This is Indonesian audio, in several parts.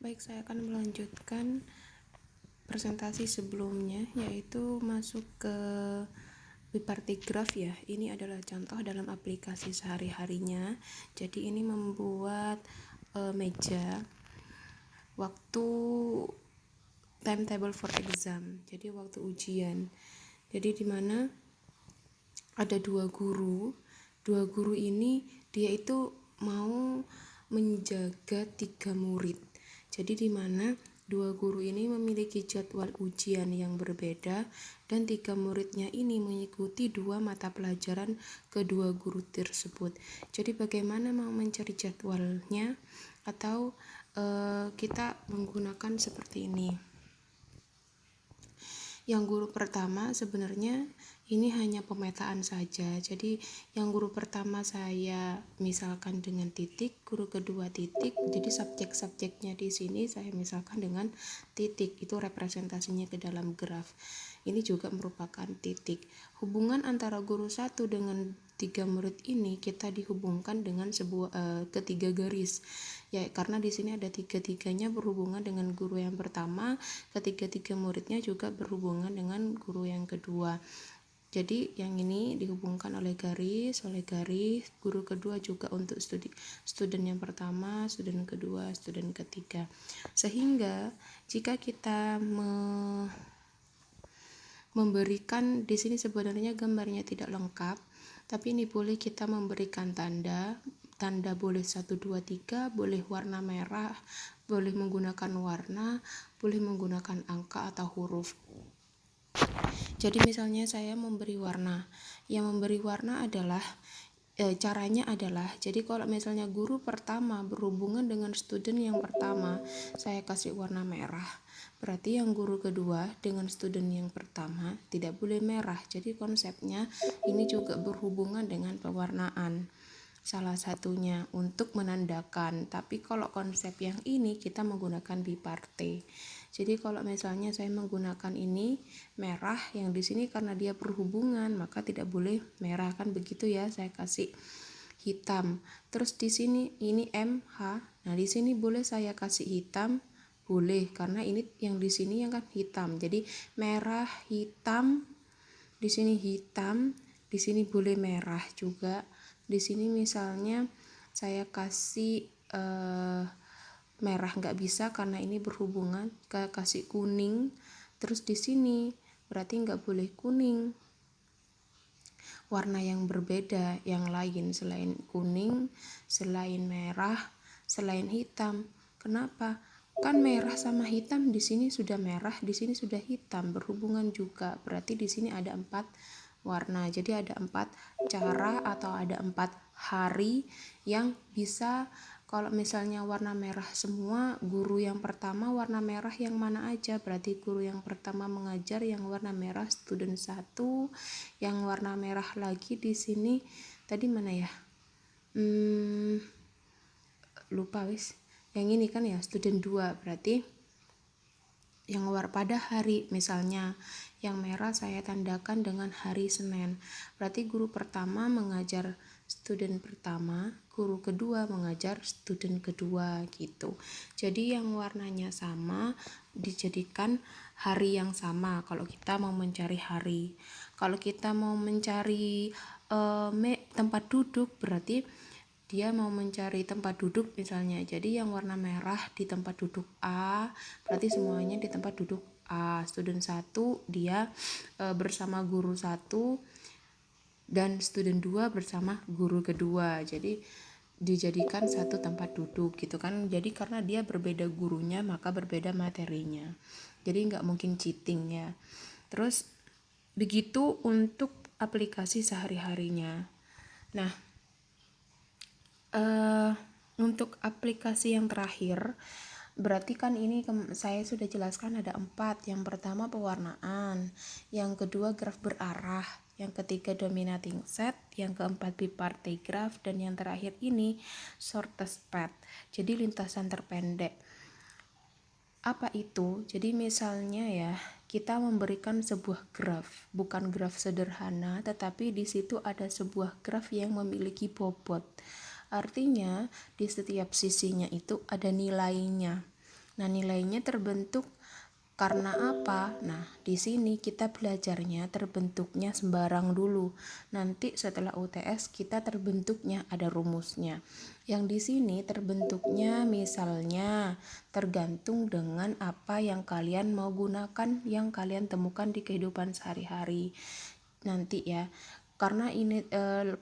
Baik, saya akan melanjutkan presentasi sebelumnya, yaitu masuk ke bipartigraf ya. Ini adalah contoh dalam aplikasi sehari-harinya. Jadi ini membuat meja waktu timetable for exam. Jadi waktu ujian. Jadi di mana ada dua guru. Dua guru ini dia itu mau menjaga 3 murid. Jadi di mana dua guru ini memiliki jadwal ujian yang berbeda dan 3 muridnya ini mengikuti 2 mata pelajaran kedua guru tersebut. Jadi bagaimana mau mencari jadwalnya atau kita menggunakan seperti ini. Yang guru pertama sebenarnya ini hanya pemetaan saja. Jadi yang guru pertama saya misalkan dengan titik, guru kedua titik. Jadi subjek-subjeknya di sini saya misalkan dengan titik. Itu representasinya ke dalam graf. Ini juga merupakan titik. Hubungan antara guru satu dengan 3 murid ini kita dihubungkan dengan sebuah ketiga garis. Ya, karena di sini ada tiga-tiganya berhubungan dengan guru yang pertama, ketiga-tiga muridnya juga berhubungan dengan guru yang kedua. Jadi yang ini dihubungkan oleh garis, guru kedua juga untuk student yang pertama, student kedua, student ketiga. Sehingga jika kita memberikan di sini sebenarnya gambarnya tidak lengkap, tapi ini boleh kita memberikan tanda boleh 1, 2, 3, boleh warna merah, boleh menggunakan warna, boleh menggunakan angka atau huruf. Jadi misalnya saya memberi warna. Yang memberi warna adalah caranya adalah, jadi kalau misalnya guru pertama berhubungan dengan student yang pertama, saya kasih warna merah. Berarti yang guru kedua dengan student yang pertama tidak boleh merah. Jadi konsepnya ini juga berhubungan dengan pewarnaan. Salah satunya untuk menandakan, tapi kalau konsep yang ini kita menggunakan biparte. Jadi kalau misalnya saya menggunakan ini merah, yang di sini karena dia berhubungan maka tidak boleh merah, kan begitu ya. Saya kasih hitam. Terus di sini ini MH. Nah, di sini boleh saya kasih hitam, boleh, karena ini yang di sini yang kan hitam. Jadi merah, hitam, di sini hitam, di sini boleh merah juga. Di sini misalnya saya kasih merah nggak bisa karena ini berhubungan, kasih kuning. Terus di sini berarti nggak boleh kuning, warna yang berbeda yang lain selain kuning, selain merah, selain hitam. Kenapa? Kan merah sama hitam di sini sudah merah, di sini sudah hitam, berhubungan juga. Berarti di sini ada 4 warna. Jadi ada 4 cara atau ada 4 hari yang bisa. Kalau misalnya warna merah semua, guru yang pertama warna merah yang mana aja? Berarti guru yang pertama mengajar yang warna merah student 1, yang warna merah lagi di sini tadi mana ya? Lupa wis. Yang ini kan ya student 2, berarti yang pada hari, misalnya yang merah saya tandakan dengan hari Senin. Berarti guru pertama mengajar student pertama, guru kedua mengajar student kedua gitu. Jadi yang warnanya sama dijadikan hari yang sama kalau kita mau mencari hari. Kalau kita mau mencari tempat duduk, berarti dia mau mencari tempat duduk misalnya. Jadi yang warna merah di tempat duduk A, berarti semuanya di tempat duduk A. Student 1 dia bersama guru 1 dan student 2 bersama guru kedua. Jadi dijadikan satu tempat duduk gitu kan. Jadi karena dia berbeda gurunya maka berbeda materinya. Jadi nggak mungkin cheating ya. Terus begitu untuk aplikasi sehari-harinya. Nah, untuk aplikasi yang terakhir, berarti kan ini saya sudah jelaskan ada 4. Yang pertama pewarnaan, yang kedua graf berarah, yang ketiga dominating set, yang keempat biparte graph, dan yang terakhir ini shortest path, jadi lintasan terpendek. Apa itu? Jadi misalnya ya, kita memberikan sebuah graf, bukan graf sederhana, tetapi di situ ada sebuah graf yang memiliki bobot. Artinya di setiap sisinya itu ada nilainya. Nah, nilainya terbentuk karena apa? Nah, di sini kita belajarnya terbentuknya sembarang dulu. Nanti setelah UTS kita terbentuknya ada rumusnya. Yang di sini terbentuknya misalnya tergantung dengan apa yang kalian mau gunakan, yang kalian temukan di kehidupan sehari-hari. Nanti ya. Karena ini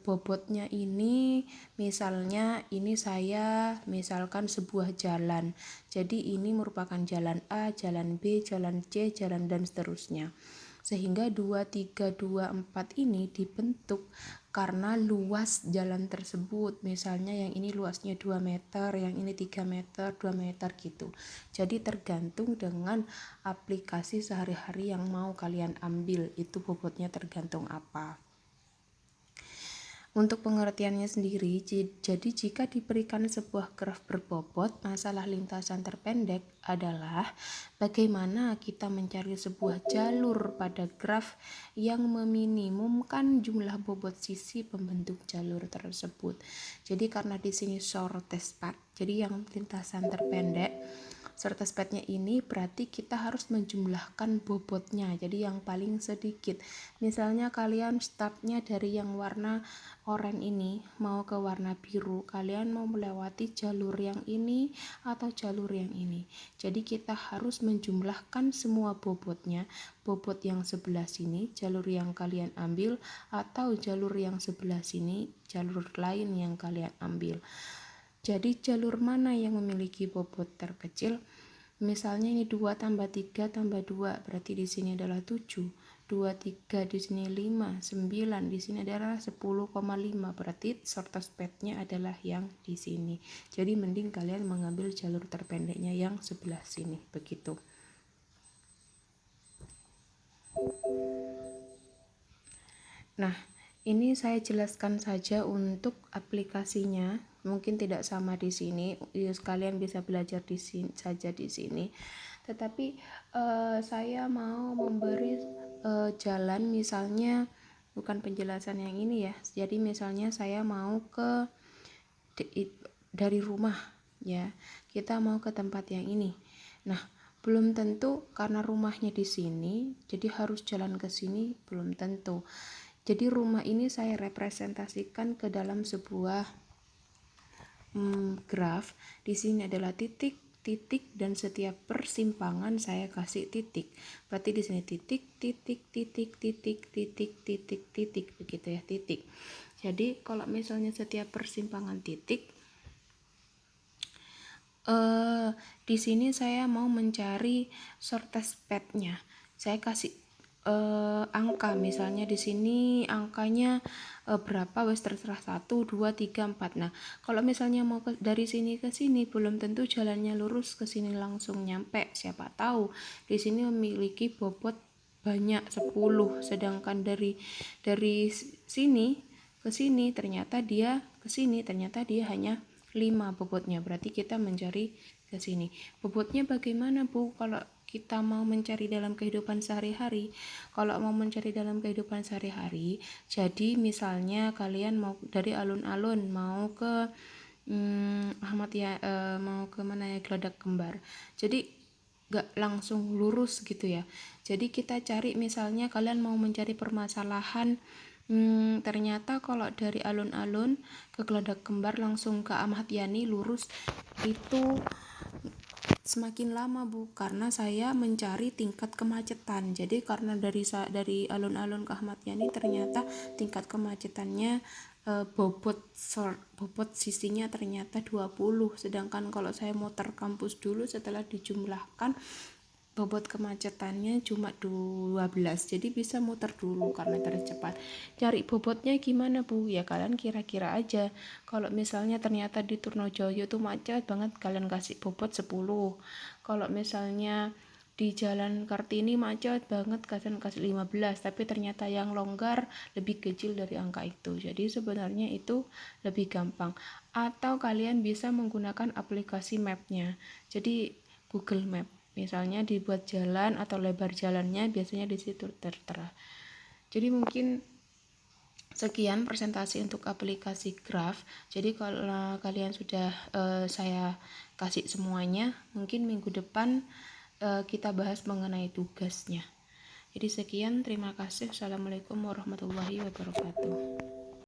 bobotnya ini misalnya ini saya misalkan sebuah jalan. Jadi ini merupakan jalan A, jalan B, jalan C, jalan dan seterusnya. Sehingga 2, 3, 2, 4 ini dibentuk karena luas jalan tersebut. Misalnya yang ini luasnya 2 meter, yang ini 3 meter, 2 meter gitu. Jadi tergantung dengan aplikasi sehari-hari yang mau kalian ambil. Itu bobotnya tergantung apa. Untuk pengertiannya sendiri, jadi jika diberikan sebuah graf berbobot, masalah lintasan terpendek adalah bagaimana kita mencari sebuah jalur pada graf yang meminimumkan jumlah bobot sisi pembentuk jalur tersebut. Jadi karena di sini shortest path, jadi yang lintasan terpendek, shortest path-nya ini berarti kita harus menjumlahkan bobotnya, jadi yang paling sedikit. Misalnya kalian startnya dari yang warna oranye ini mau ke warna biru, kalian mau melewati jalur yang ini atau jalur yang ini. Jadi kita harus menjumlahkan semua bobotnya, bobot yang sebelah sini, jalur yang kalian ambil, atau jalur yang sebelah sini, jalur lain yang kalian ambil. Jadi jalur mana yang memiliki bobot terkecil? Misalnya ini 2 tambah 3 tambah 2, berarti di sini adalah 7. 2, 3 di sini 5, 9 di sini adalah 10,5, berarti shortest path-nya adalah yang di sini. Jadi mending kalian mengambil jalur terpendeknya yang sebelah sini, begitu. Nah, ini saya jelaskan saja untuk aplikasinya. Mungkin tidak sama di sini, kalian bisa belajar di sini saja di sini. Tetapi saya mau memberi jalan, misalnya bukan penjelasan yang ini ya. Jadi misalnya saya mau ke dari rumah ya, kita mau ke tempat yang ini. Nah, belum tentu karena rumahnya di sini, jadi harus jalan ke sini, belum tentu. Jadi rumah ini saya representasikan ke dalam sebuah graf. Di sini adalah titik, titik, dan setiap persimpangan saya kasih titik. Berarti di sini titik, titik, titik, titik, titik, titik, titik, begitu ya, titik. Jadi kalau misalnya setiap persimpangan titik, di sini saya mau mencari shortest path-nya. Saya kasih angka, misalnya di sini angkanya berapa, wes terserah 1, 2, 3, 4. Nah, kalau misalnya mau dari sini ke sini belum tentu jalannya lurus ke sini langsung nyampe. Siapa tahu di sini memiliki bobot banyak 10, sedangkan dari sini ke sini ternyata dia hanya 5 bobotnya. Berarti kita mencari ke sini. Bobotnya bagaimana, Bu? Kalau kita mau mencari dalam kehidupan sehari-hari, jadi misalnya kalian mau dari alun-alun mau ke Ahmad ya, mau ke mana ya, Geladak Kembar. Jadi gak langsung lurus gitu ya. Jadi kita cari, misalnya kalian mau mencari permasalahan, ternyata kalau dari alun-alun ke Geladak Kembar langsung ke Ahmad Yani lurus itu semakin lama, Bu, karena saya mencari tingkat kemacetan. Jadi karena dari alun-alun ke Ahmad Yani ternyata tingkat kemacetannya bobot sisinya ternyata 20, sedangkan kalau saya muter kampus dulu setelah dijumlahkan bobot kemacetannya cuma 12, jadi bisa muter dulu karena tercepat. Cari bobotnya gimana, Bu? Ya kalian kira-kira aja. Kalau misalnya ternyata di Turnojoyo tuh macet banget, kalian kasih bobot 10. Kalau misalnya di Jalan Kartini macet banget, kalian kasih 15, tapi ternyata yang longgar lebih kecil dari angka itu. Jadi sebenarnya itu lebih gampang. Atau kalian bisa menggunakan aplikasi mapnya. Jadi Google Map. Misalnya dibuat jalan atau lebar jalannya biasanya di situ tertera. Jadi mungkin Sekian presentasi untuk aplikasi Graph. Jadi kalau kalian sudah saya kasih semuanya, mungkin minggu depan kita bahas mengenai tugasnya. Jadi sekian, terima kasih. Assalamualaikum warahmatullahi wabarakatuh.